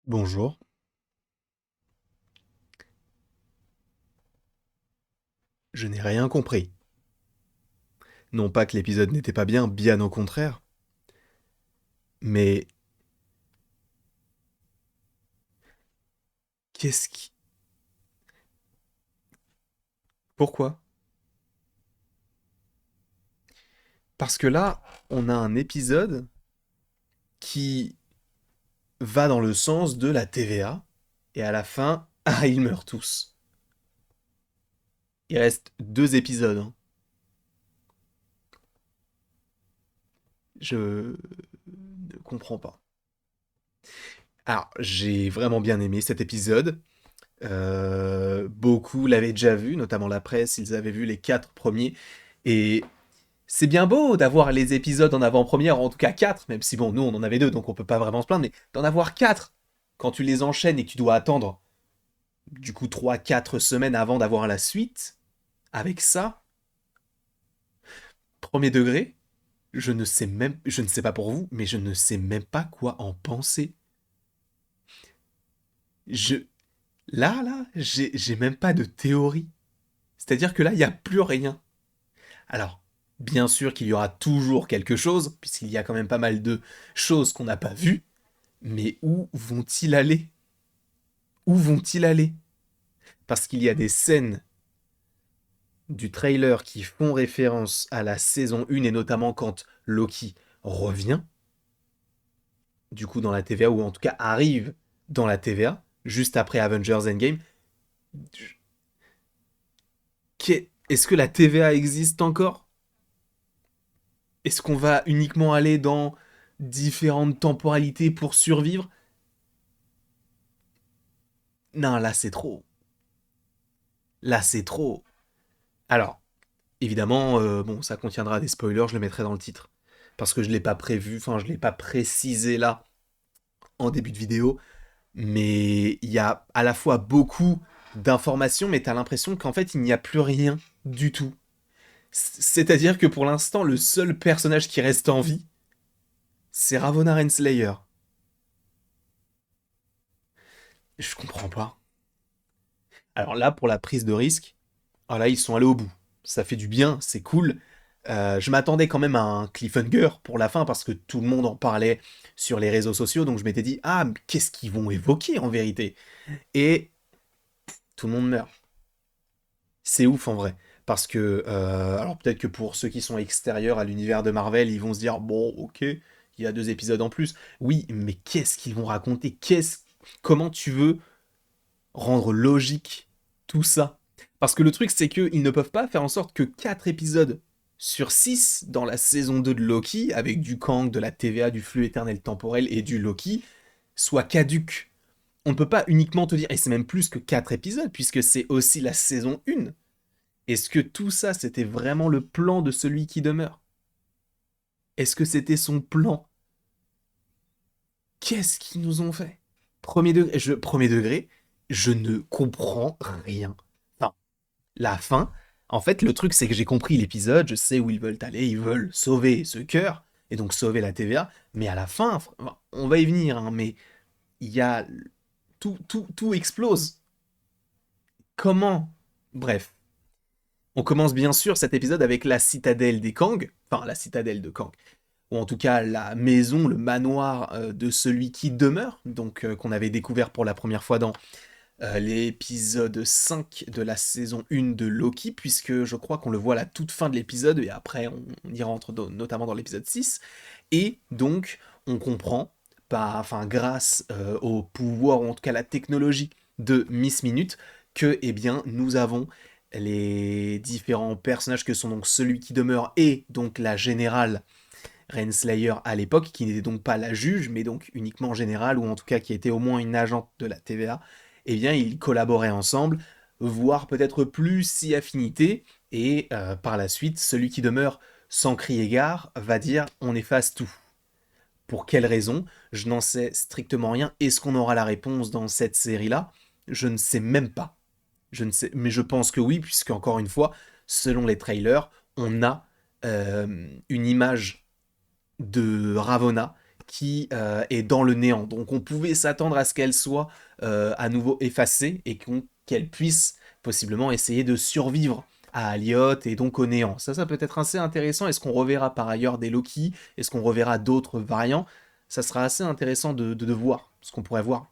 Bonjour. Je n'ai rien compris. Non pas que l'épisode n'était pas bien, bien au contraire, mais qu'est-ce qui... Pourquoi? Parce que là, on a un épisode qui va dans le sens de la TVA, et à la fin, ah, ils meurent tous. Il reste deux épisodes, hein. Je ne comprends pas. Alors, j'ai vraiment bien aimé cet épisode. Beaucoup l'avaient déjà vu, notamment la presse, ils avaient vu les quatre premiers. Et c'est bien beau d'avoir les épisodes en avant-première, en tout cas 4, même si bon, nous on en avait deux, donc on peut pas vraiment se plaindre, mais d'en avoir 4 quand tu les enchaînes et que tu dois attendre du coup 3 4 semaines avant d'avoir la suite, avec ça, premier degré, je ne sais pas pour vous, mais je ne sais même pas quoi en penser. Je, j'ai même pas de théorie. C'est-à-dire que là, il n'y a plus rien. Alors, bien sûr qu'il y aura toujours quelque chose, puisqu'il y a quand même pas mal de choses qu'on n'a pas vues, mais où vont-ils aller? Où vont-ils aller? Parce qu'il y a des scènes du trailer qui font référence à la saison 1 et notamment quand Loki revient, du coup dans la TVA, ou en tout cas arrive dans la TVA, juste après Avengers Endgame. Est-ce que la TVA existe encore? Est-ce qu'on va uniquement aller dans différentes temporalités pour survivre? Non, là c'est trop. Là c'est trop. Alors, évidemment, bon, ça contiendra des spoilers, je le mettrai dans le titre. Parce que je l'ai pas prévu, enfin je l'ai pas précisé là en début de vidéo, mais il y a à la fois beaucoup d'informations, mais t'as l'impression qu'en fait il n'y a plus rien du tout. C'est-à-dire que pour l'instant, le seul personnage qui reste en vie, c'est Ravonna Renslayer. Je comprends pas. Alors là, pour la prise de risque, ah là, ils sont allés au bout. Ça fait du bien, c'est cool. Je m'attendais quand même à un cliffhanger pour la fin parce que tout le monde en parlait sur les réseaux sociaux, donc je m'étais dit, ah, mais qu'est-ce qu'ils vont évoquer en vérité? Et tout le monde meurt. C'est ouf en vrai. Parce que, alors peut-être que pour ceux qui sont extérieurs à l'univers de Marvel, ils vont se dire, bon, ok, il y a deux épisodes en plus. Oui, mais qu'est-ce qu'ils vont raconter? Comment tu veux rendre logique tout ça? Parce que le truc, c'est qu'ils ne peuvent pas faire en sorte que 4 épisodes sur 6 dans la saison 2 de Loki, avec du Kang, de la TVA, du flux éternel temporel et du Loki, soient caduques. On ne peut pas uniquement te dire, et c'est même plus que 4 épisodes, puisque c'est aussi la saison 1. Est-ce que tout ça, c'était vraiment le plan de celui qui demeure? Est-ce que c'était son plan? Qu'est-ce qu'ils nous ont fait? Premier degré, je ne comprends rien. Enfin, la fin, en fait, le truc, c'est que j'ai compris l'épisode, je sais où ils veulent aller, ils veulent sauver ce cœur, et donc sauver la TVA, mais à la fin, on va y venir, hein, mais il y a... tout explose. Comment? Bref. On commence bien sûr cet épisode avec la citadelle des Kang, enfin la citadelle de Kang, ou en tout cas la maison, le manoir de celui qui demeure, donc qu'on avait découvert pour la première fois dans l'épisode 5 de la saison 1 de Loki, puisque je crois qu'on le voit à la toute fin de l'épisode, et après on y rentre notamment dans l'épisode 6, et donc on comprend, enfin grâce au pouvoir, ou en tout cas la technologie de Miss Minute, que eh bien, nous avons les différents personnages que sont donc celui qui demeure et donc la générale Renslayer à l'époque, qui n'était donc pas la juge, mais donc uniquement générale, ou en tout cas qui était au moins une agente de la TVA, eh bien ils collaboraient ensemble, voire peut-être plus si affinité, et par la suite, celui qui demeure sans crier gare va dire on efface tout. Pour quelle raison? Je n'en sais strictement rien. Est-ce qu'on aura la réponse dans cette série-là? Je ne sais même pas. Je ne sais, mais je pense que oui, puisque encore une fois, selon les trailers, on a une image de Ravonna qui est dans le néant. Donc on pouvait s'attendre à ce qu'elle soit à nouveau effacée et qu'elle puisse possiblement essayer de survivre à Aliot et donc au néant. Ça peut être assez intéressant. Est-ce qu'on reverra par ailleurs des Loki? Est-ce qu'on reverra d'autres variants? Ça sera assez intéressant de voir ce qu'on pourrait voir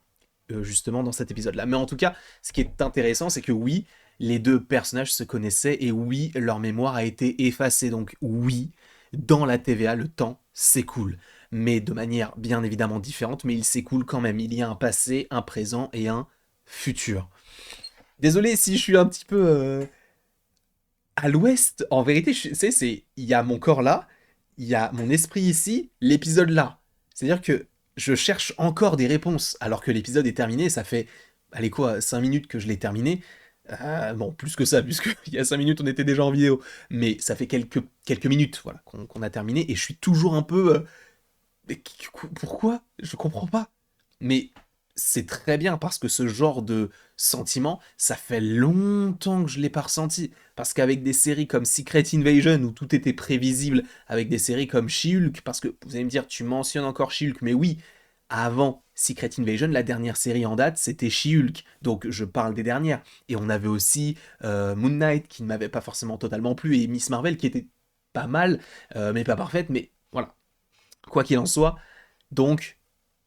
justement dans cet épisode-là. Mais en tout cas, ce qui est intéressant, c'est que oui, les deux personnages se connaissaient et oui, leur mémoire a été effacée. Donc oui, dans la TVA, le temps s'écoule. Mais de manière bien évidemment différente, mais il s'écoule quand même. Il y a un passé, un présent et un futur. Désolé si je suis un petit peu à l'ouest. En vérité, tu sais, il y a mon corps là, il y a mon esprit ici, l'épisode là. C'est-à-dire que je cherche encore des réponses alors que l'épisode est terminé. Ça fait, allez quoi, 5 minutes que je l'ai terminé. Bon, plus que ça, puisque il y a 5 minutes on était déjà en vidéo. Mais ça fait quelques minutes voilà, qu'on a terminé et je suis toujours un peu mais pourquoi? Je comprends pas. Mais c'est très bien parce que ce genre de sentiment, ça fait longtemps que je l'ai pas ressenti. Parce qu'avec des séries comme Secret Invasion où tout était prévisible, avec des séries comme She-Hulk, parce que vous allez me dire, tu mentionnes encore She-Hulk, mais oui, avant Secret Invasion, la dernière série en date, c'était She-Hulk. Donc je parle des dernières. Et on avait aussi Moon Knight qui ne m'avait pas forcément totalement plu et Miss Marvel qui était pas mal, mais pas parfaite, mais voilà. Quoi qu'il en soit, donc,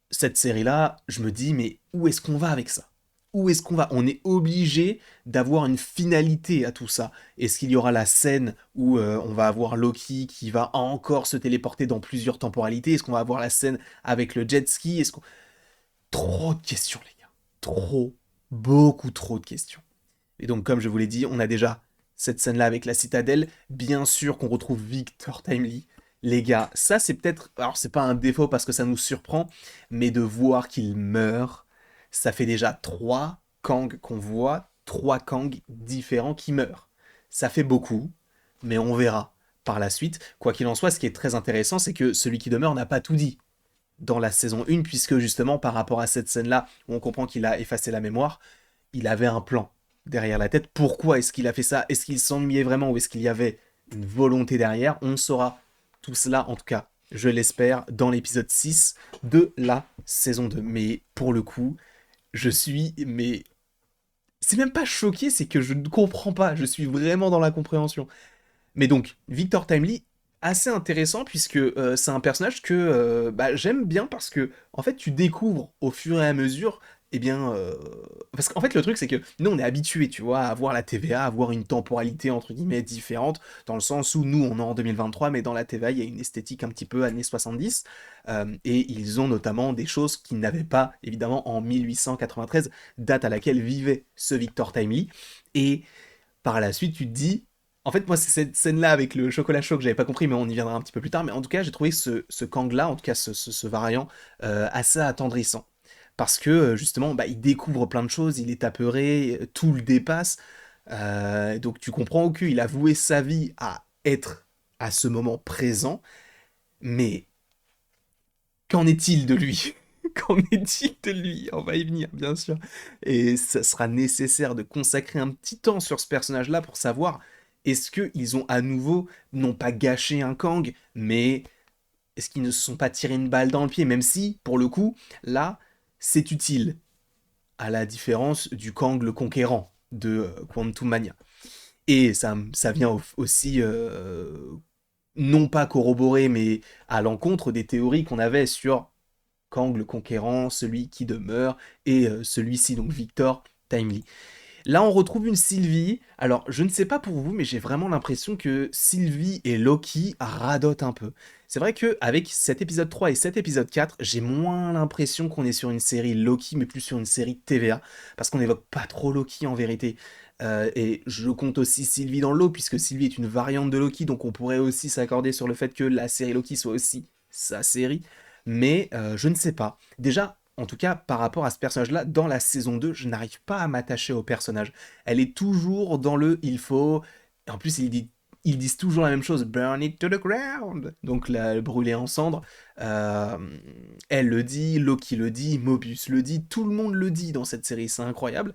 cette série-là, je me dis, mais où est-ce qu'on va avec ça? Où est-ce qu'on va? On est obligé d'avoir une finalité à tout ça. Est-ce qu'il y aura la scène où on va avoir Loki qui va encore se téléporter dans plusieurs temporalités? Est-ce qu'on va avoir la scène avec le jet ski? Trop de questions, les gars. Trop, beaucoup trop de questions. Et donc, comme je vous l'ai dit, on a déjà cette scène-là avec la citadelle. Bien sûr qu'on retrouve Victor Timely. Les gars, ça c'est peut-être... Alors c'est pas un défaut parce que ça nous surprend, mais de voir qu'il meurt, ça fait déjà 3 Kang qu'on voit, 3 Kang différents qui meurent. Ça fait beaucoup, mais on verra par la suite. Quoi qu'il en soit, ce qui est très intéressant, c'est que celui qui demeure n'a pas tout dit dans la saison 1, puisque justement par rapport à cette scène-là, où on comprend qu'il a effacé la mémoire, il avait un plan derrière la tête. Pourquoi est-ce qu'il a fait ça? Est-ce qu'il s'ennuyait vraiment ou est-ce qu'il y avait une volonté derrière? On saura tout cela, en tout cas, je l'espère, dans l'épisode 6 de la saison 2. Mais pour le coup, je suis... Mais c'est même pas choqué, c'est que je ne comprends pas. Je suis vraiment dans la compréhension. Mais donc, Victor Timely, assez intéressant puisque c'est un personnage que bah, j'aime bien parce que en fait tu découvres au fur et à mesure eh bien parce qu'en fait le truc c'est que nous on est habitués tu vois à voir la TVA à avoir une temporalité entre guillemets différente dans le sens où nous on est en 2023 mais dans la TVA il y a une esthétique un petit peu années 70 et ils ont notamment des choses qu'ils n'avaient pas évidemment en 1893 date à laquelle vivait ce Victor Timely et par la suite, tu te dis. En fait, moi, c'est cette scène-là avec le chocolat chaud que j'avais pas compris, mais on y viendra un petit peu plus tard. Mais en tout cas, j'ai trouvé ce Kang-là, en tout cas ce variant, assez attendrissant. Parce que, justement, bah, il découvre plein de choses, il est apeuré, tout le dépasse. Donc tu comprends au cul, il a voué sa vie à être à ce moment présent. Mais qu'en est-il de lui? Qu'en est-il de lui? On va y venir, bien sûr. Et ça sera nécessaire de consacrer un petit temps sur ce personnage-là pour savoir est-ce qu'ils ont à nouveau, non pas gâché un Kang, mais est-ce qu'ils ne se sont pas tirés une balle dans le pied, même si, pour le coup, là, c'est utile, à la différence du Kang le Conquérant de Quantum Mania. Et ça vient aussi, non pas corroborer, mais à l'encontre des théories qu'on avait sur Kang le Conquérant, celui qui demeure, et celui-ci, donc Victor Timely. Là, on retrouve une Sylvie. Alors, je ne sais pas pour vous, mais j'ai vraiment l'impression que Sylvie et Loki radotent un peu. C'est vrai que avec cet épisode 3 et cet épisode 4, j'ai moins l'impression qu'on est sur une série Loki, mais plus sur une série TVA, parce qu'on n'évoque pas trop Loki en vérité. Et je compte aussi Sylvie dans le lot, puisque Sylvie est une variante de Loki, donc on pourrait aussi s'accorder sur le fait que la série Loki soit aussi sa série. Mais je ne sais pas. Déjà, en tout cas, par rapport à ce personnage-là, dans la saison 2, je n'arrive pas à m'attacher au personnage. Elle est toujours dans le il faut. En plus, ils disent toujours la même chose, burn it to the ground. Donc, la brûler en cendres. Euh, Elle le dit, Loki le dit, Mobius le dit, tout le monde le dit dans cette série, c'est incroyable.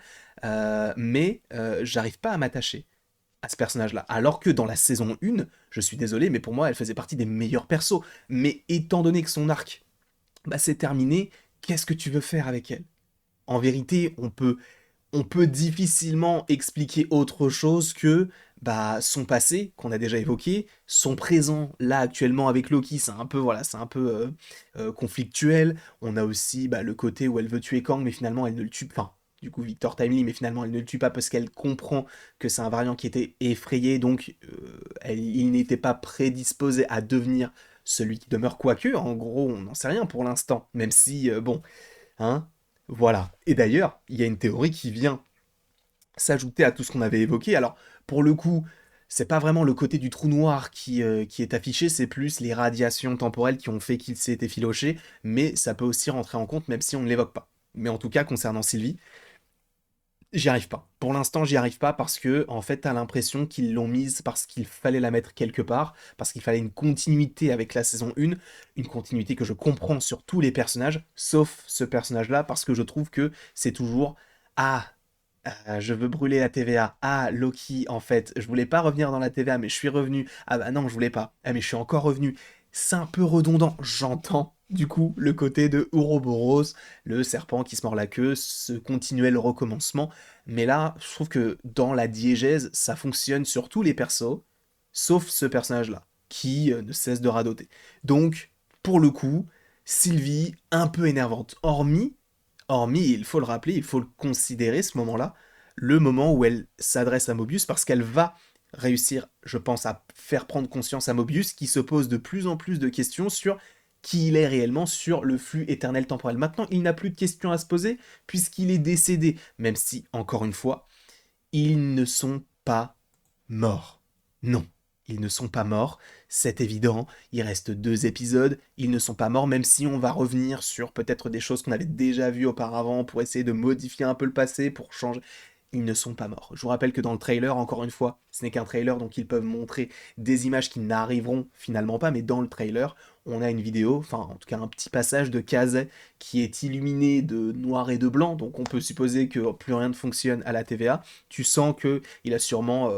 Mais j'arrive pas à m'attacher à ce personnage-là. Alors que dans la saison 1, je suis désolé, mais pour moi, elle faisait partie des meilleurs persos. Mais étant donné que son arc bah c'est terminé, qu'est-ce que tu veux faire avec elle? En vérité, on peut difficilement expliquer autre chose que bah, son passé, qu'on a déjà évoqué, son présent, là actuellement avec Loki, c'est un peu, voilà, c'est un peu conflictuel. On a aussi bah, le côté où elle veut tuer Kang, mais finalement elle ne le tue pas. Enfin, du coup, Victor Timely, mais finalement elle ne le tue pas parce qu'elle comprend que c'est un variant qui était effrayé, donc il n'était pas prédisposé à devenir celui qui demeure, quoique, en gros, on n'en sait rien pour l'instant, même si, bon, hein, voilà. Et d'ailleurs, il y a une théorie qui vient s'ajouter à tout ce qu'on avait évoqué. Alors, pour le coup, c'est pas vraiment le côté du trou noir qui est affiché, c'est plus les radiations temporelles qui ont fait qu'il s'est effiloché, mais ça peut aussi rentrer en compte même si on ne l'évoque pas. Mais en tout cas, concernant Sylvie, j'y arrive pas. Pour l'instant, j'y arrive pas parce que, en fait, t'as l'impression qu'ils l'ont mise parce qu'il fallait la mettre quelque part, parce qu'il fallait une continuité avec la saison 1, une continuité que je comprends sur tous les personnages, sauf ce personnage-là, parce que je trouve que c'est toujours ah, je veux brûler la TVA. Ah, Loki, en fait, je voulais pas revenir dans la TVA, mais je suis revenu. Ah bah non, je voulais pas. Ah, mais je suis encore revenu. C'est un peu redondant. J'entends, du coup, le côté de Ouroboros, le serpent qui se mord la queue, ce continuel recommencement. Mais là, je trouve que dans la diégèse, ça fonctionne sur tous les persos, sauf ce personnage-là, qui ne cesse de radoter. Donc, pour le coup, Sylvie, un peu énervante. Hormis, il faut le rappeler, il faut le considérer ce moment-là, le moment où elle s'adresse à Mobius, parce qu'elle va réussir, je pense, à faire prendre conscience à Mobius, qui se pose de plus en plus de questions sur qui il est réellement, sur le flux éternel temporel. Maintenant, il n'a plus de questions à se poser, puisqu'il est décédé, même si, encore une fois, ils ne sont pas morts. Non, ils ne sont pas morts, c'est évident, il reste 2 épisodes, ils ne sont pas morts, même si on va revenir sur peut-être des choses qu'on avait déjà vues auparavant pour essayer de modifier un peu le passé, pour changer. Ils ne sont pas morts. Je vous rappelle que dans le trailer, encore une fois, ce n'est qu'un trailer, donc ils peuvent montrer des images qui n'arriveront finalement pas, mais dans le trailer, on a une vidéo, enfin en tout cas un petit passage de Kazay qui est illuminé de noir et de blanc, donc on peut supposer que plus rien ne fonctionne à la TVA. Tu sens que il a sûrement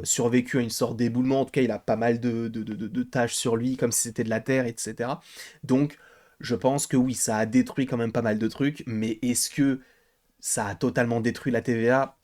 survécu à une sorte d'éboulement, en tout cas il a pas mal de taches sur lui, comme si c'était de la terre, etc. Donc je pense que oui, ça a détruit quand même pas mal de trucs, mais est-ce que ça a totalement détruit la TVA?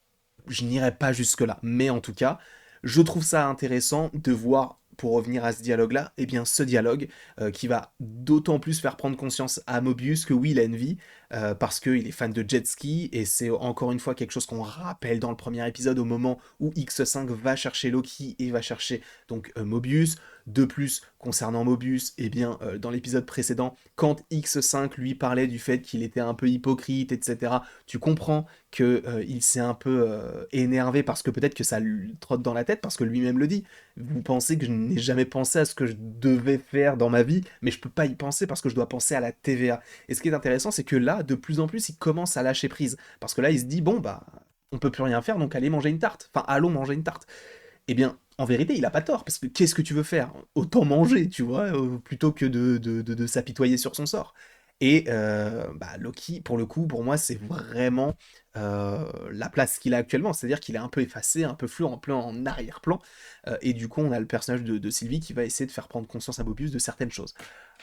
Je n'irai pas jusque-là. Mais en tout cas, je trouve ça intéressant de voir, pour revenir à ce dialogue-là, eh bien ce dialogue qui va d'autant plus faire prendre conscience à Mobius que oui, il a une vie, parce qu'il est fan de jet ski, et c'est encore une fois quelque chose qu'on rappelle dans le premier épisode au moment où X5 va chercher Loki et va chercher donc Mobius. De plus, concernant Mobius, eh bien, dans l'épisode précédent, quand X5 lui parlait du fait qu'il était un peu hypocrite, etc., tu comprends que il s'est un peu énervé parce que peut-être que ça lui trotte dans la tête, parce que lui-même le dit. Vous pensez que je n'ai jamais pensé à ce que je devais faire dans ma vie, mais je peux pas y penser parce que je dois penser à la TVA. Et ce qui est intéressant, c'est que là, de plus en plus, il commence à lâcher prise. Parce que là, il se dit, bon, bah, on peut plus rien faire, donc allez manger une tarte. Enfin, allons manger une tarte. Eh bien, en vérité, il a pas tort, parce que qu'est-ce que tu veux faire? Autant manger, tu vois, plutôt que de s'apitoyer sur son sort. Et bah, Loki, pour le coup, pour moi, c'est vraiment la place qu'il a actuellement, c'est-à-dire qu'il est un peu effacé, un peu flou, en plan en arrière-plan, et du coup, on a le personnage de Sylvie qui va essayer de faire prendre conscience à Mobius de certaines choses.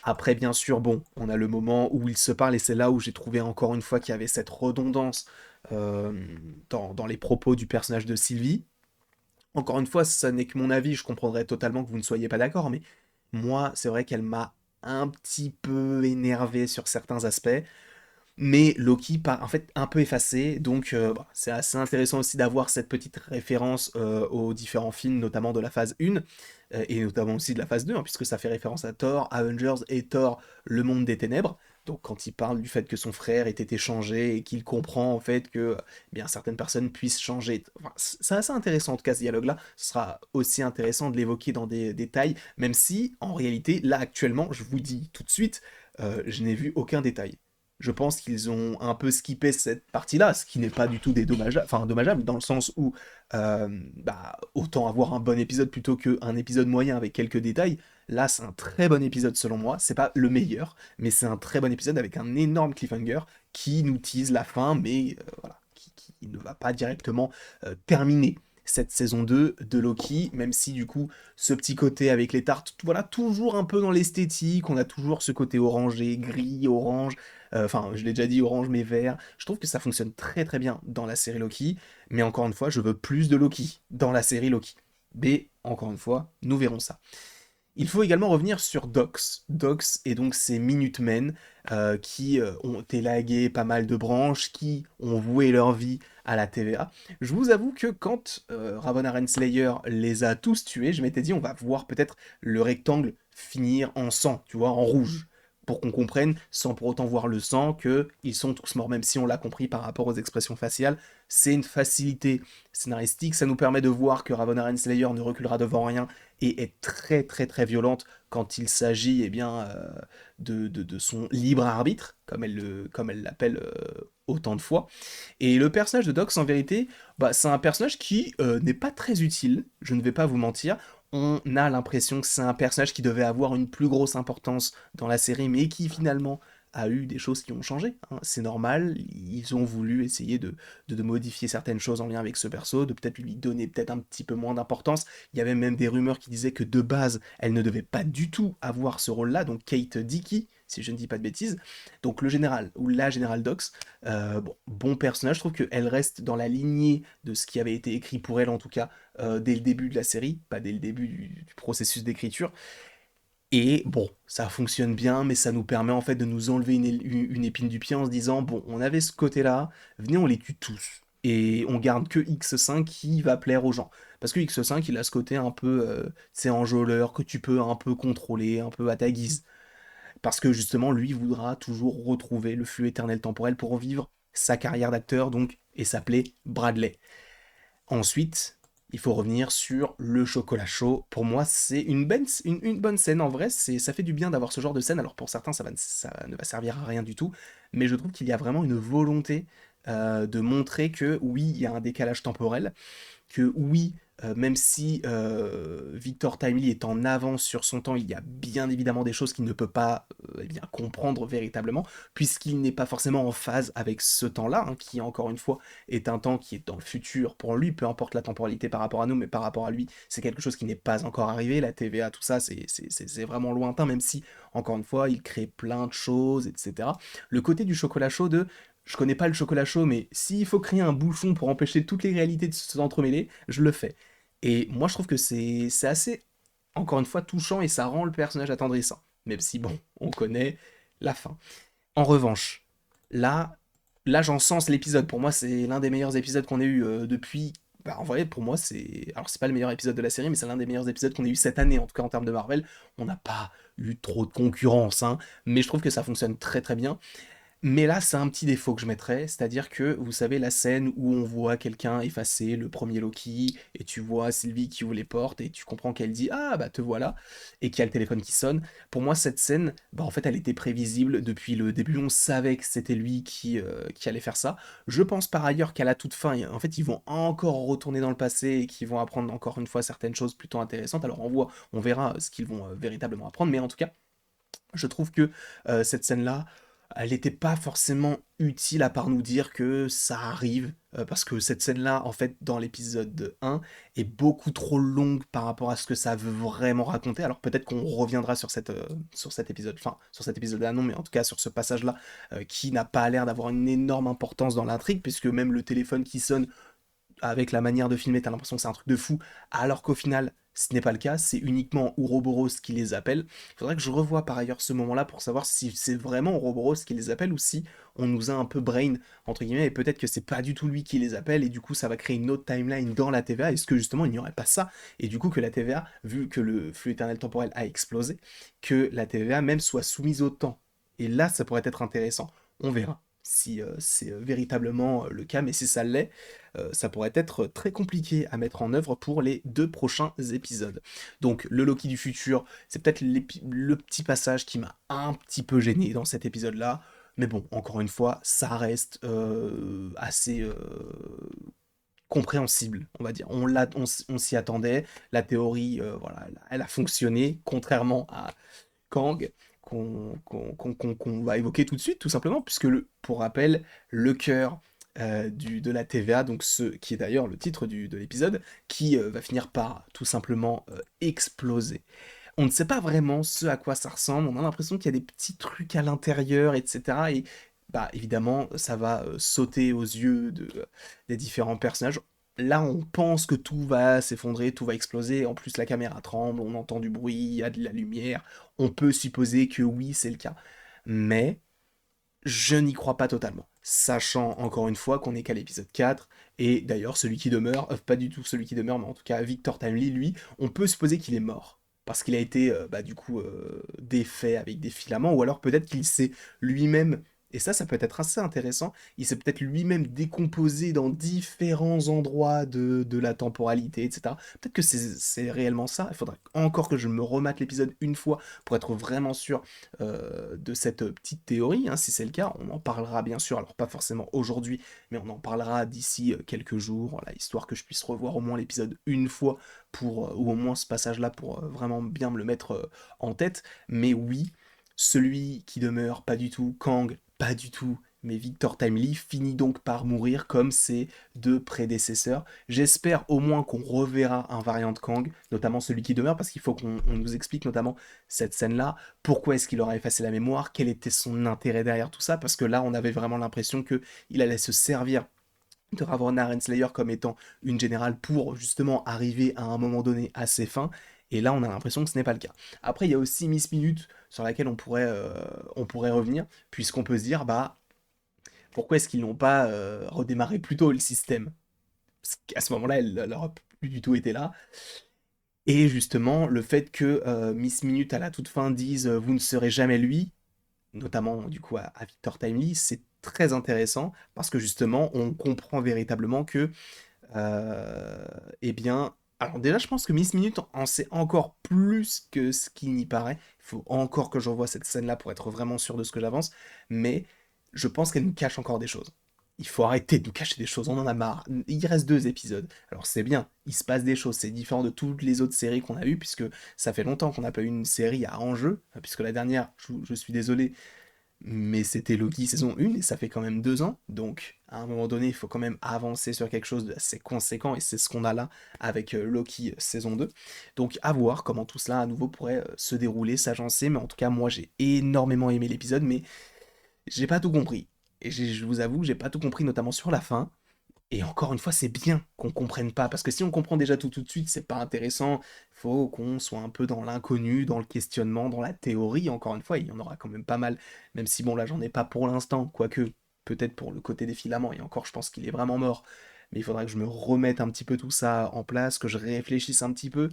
Après, bien sûr, bon, on a le moment où ils se parlent, et c'est là où j'ai trouvé encore une fois qu'il y avait cette redondance euh, dans les propos du personnage de Sylvie. Encore une fois, ça n'est que mon avis, je comprendrais totalement que vous ne soyez pas d'accord, mais moi, c'est vrai qu'elle m'a un petit peu énervé sur certains aspects, mais Loki part en fait un peu effacé, donc bah, c'est assez intéressant aussi d'avoir cette petite référence aux différents films, notamment de la phase 1, et notamment aussi de la phase 2, hein, puisque ça fait référence à Thor, Avengers et Thor, le monde des ténèbres. Donc quand il parle du fait que son frère ait été changé et qu'il comprend en fait que eh bien certaines personnes puissent changer. Enfin, c'est assez intéressant en tout cas ce dialogue-là. Ce sera aussi intéressant de l'évoquer dans des détails, même si en réalité là actuellement, je vous dis tout de suite, je n'ai vu aucun détail. Je pense qu'ils ont un peu skippé cette partie-là, ce qui n'est pas du tout dédommageable, enfin dommageable, dans le sens où bah, autant avoir un bon épisode plutôt qu'un épisode moyen avec quelques détails. Là, c'est un très bon épisode selon moi. C'est pas le meilleur, mais c'est un très bon épisode avec un énorme cliffhanger qui nous tease la fin, mais voilà, qui ne va pas directement terminer. cette saison 2 de Loki, même si du coup, ce petit côté avec les tartes, voilà, toujours un peu dans l'esthétique, on a toujours ce côté orangé, gris, orange, enfin, je l'ai déjà dit, orange mais vert, je trouve que ça fonctionne très très bien dans la série Loki, mais encore une fois, je veux plus de Loki dans la série Loki. Mais, encore une fois, nous verrons ça. Il faut également revenir sur Dox. Dox et donc ces Minutemen qui ont élagué pas mal de branches, qui ont voué leur vie à la TVA. Je vous avoue que quand Ravonna Renslayer les a tous tués, je m'étais dit on va voir peut-être le rectangle finir en sang, tu vois, en rouge, pour qu'on comprenne, sans pour autant voir le sang, que ils sont tous morts, même si on l'a compris par rapport aux expressions faciales. C'est une facilité scénaristique, ça nous permet de voir que Ravonna Renslayer ne reculera devant rien et est très très très violente quand il s'agit eh bien, de son libre arbitre, comme elle l'appelle autant de fois. Et le personnage de Dox, en vérité, bah, c'est un personnage qui n'est pas très utile, je ne vais pas vous mentir. On a l'impression que c'est un personnage qui devait avoir une plus grosse importance dans la série, mais qui finalement a eu des choses qui ont changé, hein. C'est normal, ils ont voulu essayer de modifier certaines choses en lien avec ce perso, de peut-être lui donner peut-être un petit peu moins d'importance. Il y avait même des rumeurs qui disaient que de base, elle ne devait pas du tout avoir ce rôle-là, donc Kate Dickie, si je ne dis pas de bêtises. Donc le général, ou la générale Dox, bon personnage, je trouve qu'elle reste dans la lignée de ce qui avait été écrit pour elle, en tout cas, dès le début de la série, pas dès le début du processus d'écriture. Et bon, ça fonctionne bien, mais ça nous permet en fait de nous enlever une épine du pied en se disant, bon, on avait ce côté-là, venez, on les tue tous. Et on garde que X5 qui va plaire aux gens. Parce que X5, il a ce côté un peu, c'est enjôleur, que tu peux un peu contrôler, un peu à ta guise. Parce que justement, lui voudra toujours retrouver le flux éternel temporel pour vivre sa carrière d'acteur, donc, et s'appeler Bradley. Ensuite, il faut revenir sur le chocolat chaud. Pour moi, c'est une bonne scène. En vrai, ça fait du bien d'avoir ce genre de scène. Alors pour certains, ça ne va servir à rien du tout. Mais je trouve qu'il y a vraiment une volonté de montrer que oui, il y a un décalage temporel, que oui, même si Victor Timely est en avance sur son temps, il y a bien évidemment des choses qu'il ne peut pas eh bien, comprendre véritablement, puisqu'il n'est pas forcément en phase avec ce temps-là, hein, qui encore une fois est un temps qui est dans le futur pour lui, peu importe la temporalité par rapport à nous, mais par rapport à lui, c'est quelque chose qui n'est pas encore arrivé, la TVA, tout ça, c'est vraiment lointain, même si, encore une fois, il crée plein de choses, etc. Le côté du chocolat chaud de je connais pas le chocolat chaud, mais s'il faut créer un bouchon pour empêcher toutes les réalités de s'entremêler, je le fais. Et moi, je trouve que c'est assez, encore une fois, touchant et ça rend le personnage attendrissant. Même si, bon, on connaît la fin. En revanche, là, là j'encense l'épisode. Pour moi, c'est l'un des meilleurs épisodes qu'on ait eu depuis. Bah, en vrai, pour moi, c'est. Alors, c'est pas le meilleur épisode de la série, mais c'est l'un des meilleurs épisodes qu'on ait eu cette année, en tout cas en termes de Marvel. On n'a pas eu trop de concurrence, hein, mais je trouve que ça fonctionne très très bien. Mais là, c'est un petit défaut que je mettrais, c'est-à-dire que, vous savez, la scène où on voit quelqu'un effacer le premier Loki, et tu vois Sylvie qui ouvre les portes, et tu comprends qu'elle dit «Ah, bah te voilà», et qu'il y a le téléphone qui sonne. Pour moi, cette scène, bah en fait, elle était prévisible depuis le début, on savait que c'était lui qui allait faire ça. Je pense par ailleurs qu'à la toute fin, en fait, ils vont encore retourner dans le passé, et qu'ils vont apprendre encore une fois certaines choses plutôt intéressantes. Alors on verra ce qu'ils vont véritablement apprendre, mais en tout cas, je trouve que cette scène-là, elle n'était pas forcément utile à part nous dire que ça arrive, parce que cette scène-là, en fait, dans l'épisode 1, est beaucoup trop longue par rapport à ce que ça veut vraiment raconter. Alors peut-être qu'on reviendra sur cet épisode, enfin, sur cet épisode-là, non, mais en tout cas sur ce passage-là, qui n'a pas l'air d'avoir une énorme importance dans l'intrigue, puisque même le téléphone qui sonne, avec la manière de filmer, t'as l'impression que c'est un truc de fou, alors qu'au final, ce n'est pas le cas, c'est uniquement Ouroboros qui les appelle. Il faudrait que je revoie par ailleurs ce moment-là pour savoir si c'est vraiment Ouroboros qui les appelle ou si on nous a un peu brain, entre guillemets, et peut-être que c'est pas du tout lui qui les appelle, et du coup ça va créer une autre timeline dans la TVA. Est-ce que justement il n'y aurait pas ça? Et du coup que la TVA, vu que le flux éternel temporel a explosé, que la TVA même soit soumise au temps. Et là, ça pourrait être intéressant. On verra si c'est véritablement le cas, mais si ça l'est, ça pourrait être très compliqué à mettre en œuvre pour les 2 prochains épisodes. Donc le Loki du futur, c'est peut-être le petit passage qui m'a un petit peu gêné dans cet épisode-là, mais bon, encore une fois, ça reste assez compréhensible, on va dire. On s'y attendait, la théorie, voilà, elle a fonctionné, contrairement à Kang, qu'on va évoquer tout de suite, tout simplement, puisque, pour rappel, le cœur de la TVA, donc ce qui est d'ailleurs le titre de l'épisode, qui va finir par tout simplement exploser. On ne sait pas vraiment ce à quoi ça ressemble, on a l'impression qu'il y a des petits trucs à l'intérieur, etc. Et bah évidemment, ça va sauter aux yeux des différents personnages. Là, on pense que tout va s'effondrer, tout va exploser. En plus, la caméra tremble, on entend du bruit, il y a de la lumière. On peut supposer que oui, c'est le cas. Mais je n'y crois pas totalement. Sachant encore une fois qu'on est qu'à l'épisode 4, et d'ailleurs celui qui demeure, pas du tout celui qui demeure, mais en tout cas Victor Timely, lui, on peut supposer qu'il est mort. Parce qu'il a été du coup défait avec des filaments, ou alors peut-être qu'il s'est lui-même, et ça peut être assez intéressant, il s'est peut-être lui-même décomposé dans différents endroits de la temporalité, etc. Peut-être que c'est réellement ça, il faudrait encore que je me remate l'épisode une fois pour être vraiment sûr de cette petite théorie, hein, si c'est le cas, on en parlera bien sûr, alors pas forcément aujourd'hui, mais on en parlera d'ici quelques jours, voilà, histoire que je puisse revoir au moins l'épisode une fois, ou au moins ce passage-là pour vraiment bien me le mettre en tête, mais oui, celui qui demeure, pas du tout, Kang, pas du tout, mais Victor Timely finit donc par mourir comme ses deux prédécesseurs. J'espère au moins qu'on reverra un variant de Kang, notamment celui qui demeure, parce qu'il faut qu'on nous explique notamment cette scène-là, pourquoi est-ce qu'il aura effacé la mémoire, quel était son intérêt derrière tout ça, parce que là on avait vraiment l'impression qu'il allait se servir de Ravonna Renslayer comme étant une générale pour justement arriver à un moment donné à ses fins, et là on a l'impression que ce n'est pas le cas. Après il y a aussi Miss Minute sur laquelle on pourrait revenir, puisqu'on peut se dire, bah pourquoi est-ce qu'ils n'ont pas redémarré plus tôt le système? Parce qu'à ce moment-là, elle n'aurait plus du tout été là. Et justement, le fait que Miss Minute à la toute fin dise vous ne serez jamais lui, notamment du coup à Victor Timely, c'est très intéressant parce que justement, on comprend véritablement que, euh, eh bien, alors déjà, je pense que Miss Minute en sait encore plus que ce qui n'y paraît. Il faut encore que je revoie cette scène-là pour être vraiment sûr de ce que j'avance, mais je pense qu'elle nous cache encore des choses. Il faut arrêter de nous cacher des choses, on en a marre. Il reste 2 épisodes. Alors c'est bien, il se passe des choses, c'est différent de toutes les autres séries qu'on a eues, puisque ça fait longtemps qu'on n'a pas eu une série à enjeu, puisque la dernière, je suis désolé, mais c'était Loki saison 1 et ça fait quand même 2 ans. Donc à un moment donné, il faut quand même avancer sur quelque chose d'assez conséquent et c'est ce qu'on a là avec Loki saison 2. Donc à voir comment tout cela à nouveau pourrait se dérouler, s'agencer. Mais en tout cas, moi j'ai énormément aimé l'épisode, mais j'ai pas tout compris. Et je vous avoue que j'ai pas tout compris, notamment sur la fin. Et encore une fois, c'est bien qu'on comprenne pas, parce que si on comprend déjà tout de suite, c'est pas intéressant. Faut qu'on soit un peu dans l'inconnu, dans le questionnement, dans la théorie. Encore une fois, il y en aura quand même pas mal, même si bon là j'en ai pas pour l'instant, quoique peut-être pour le côté des filaments. Et encore, je pense qu'il est vraiment mort. Mais il faudra que je me remette un petit peu tout ça en place, que je réfléchisse un petit peu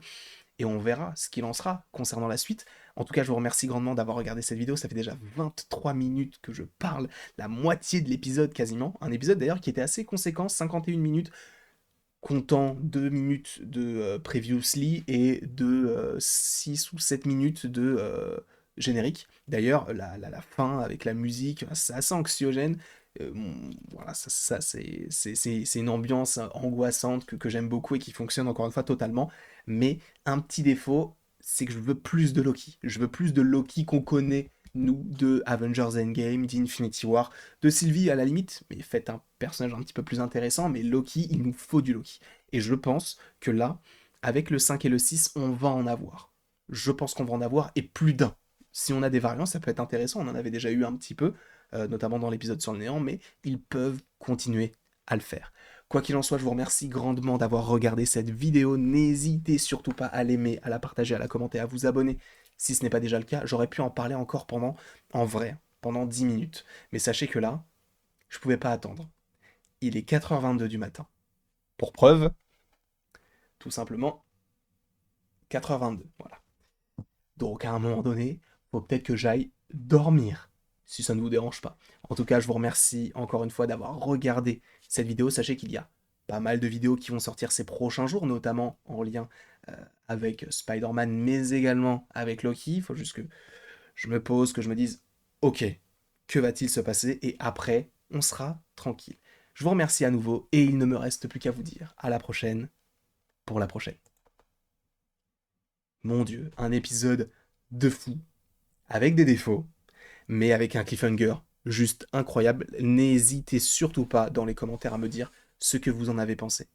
et on verra ce qu'il en sera concernant la suite. En tout cas, je vous remercie grandement d'avoir regardé cette vidéo. Ça fait déjà 23 minutes que je parle, la moitié de l'épisode quasiment. Un épisode d'ailleurs qui était assez conséquent, 51 minutes, comptant 2 minutes de Previously et de 6 ou 7 minutes de générique. D'ailleurs, la fin avec la musique, c'est assez anxiogène. Voilà, c'est une ambiance angoissante que j'aime beaucoup et qui fonctionne encore une fois totalement. Mais un petit défaut, c'est que je veux plus de Loki. Je veux plus de Loki qu'on connaît, nous, de Avengers Endgame, d'Infinity War, de Sylvie à la limite, mais faites un personnage un petit peu plus intéressant, mais Loki, il nous faut du Loki. Et je pense que là, avec le 5 et le 6, on va en avoir. Je pense qu'on va en avoir, et plus d'un. Si on a des variants, ça peut être intéressant, on en avait déjà eu un petit peu, notamment dans l'épisode sur le néant, mais ils peuvent continuer à le faire. Quoi qu'il en soit, je vous remercie grandement d'avoir regardé cette vidéo. N'hésitez surtout pas à l'aimer, à la partager, à la commenter, à vous abonner si ce n'est pas déjà le cas. J'aurais pu en parler encore en vrai, pendant 10 minutes. Mais sachez que là, je pouvais pas attendre. Il est 4h22 du matin. Pour preuve, tout simplement, 4h22. Voilà. Donc à un moment donné, faut peut-être que j'aille dormir, si ça ne vous dérange pas. En tout cas, je vous remercie encore une fois d'avoir regardé cette vidéo. Sachez qu'il y a pas mal de vidéos qui vont sortir ces prochains jours, notamment en lien avec Spider-Man, mais également avec Loki. Il faut juste que je me pose, que je me dise, ok, que va-t-il se passer? Et après, on sera tranquille. Je vous remercie à nouveau et il ne me reste plus qu'à vous dire à la prochaine pour la prochaine. Mon Dieu, un épisode de fou, avec des défauts, mais avec un cliffhanger juste incroyable. N'hésitez surtout pas dans les commentaires à me dire ce que vous en avez pensé.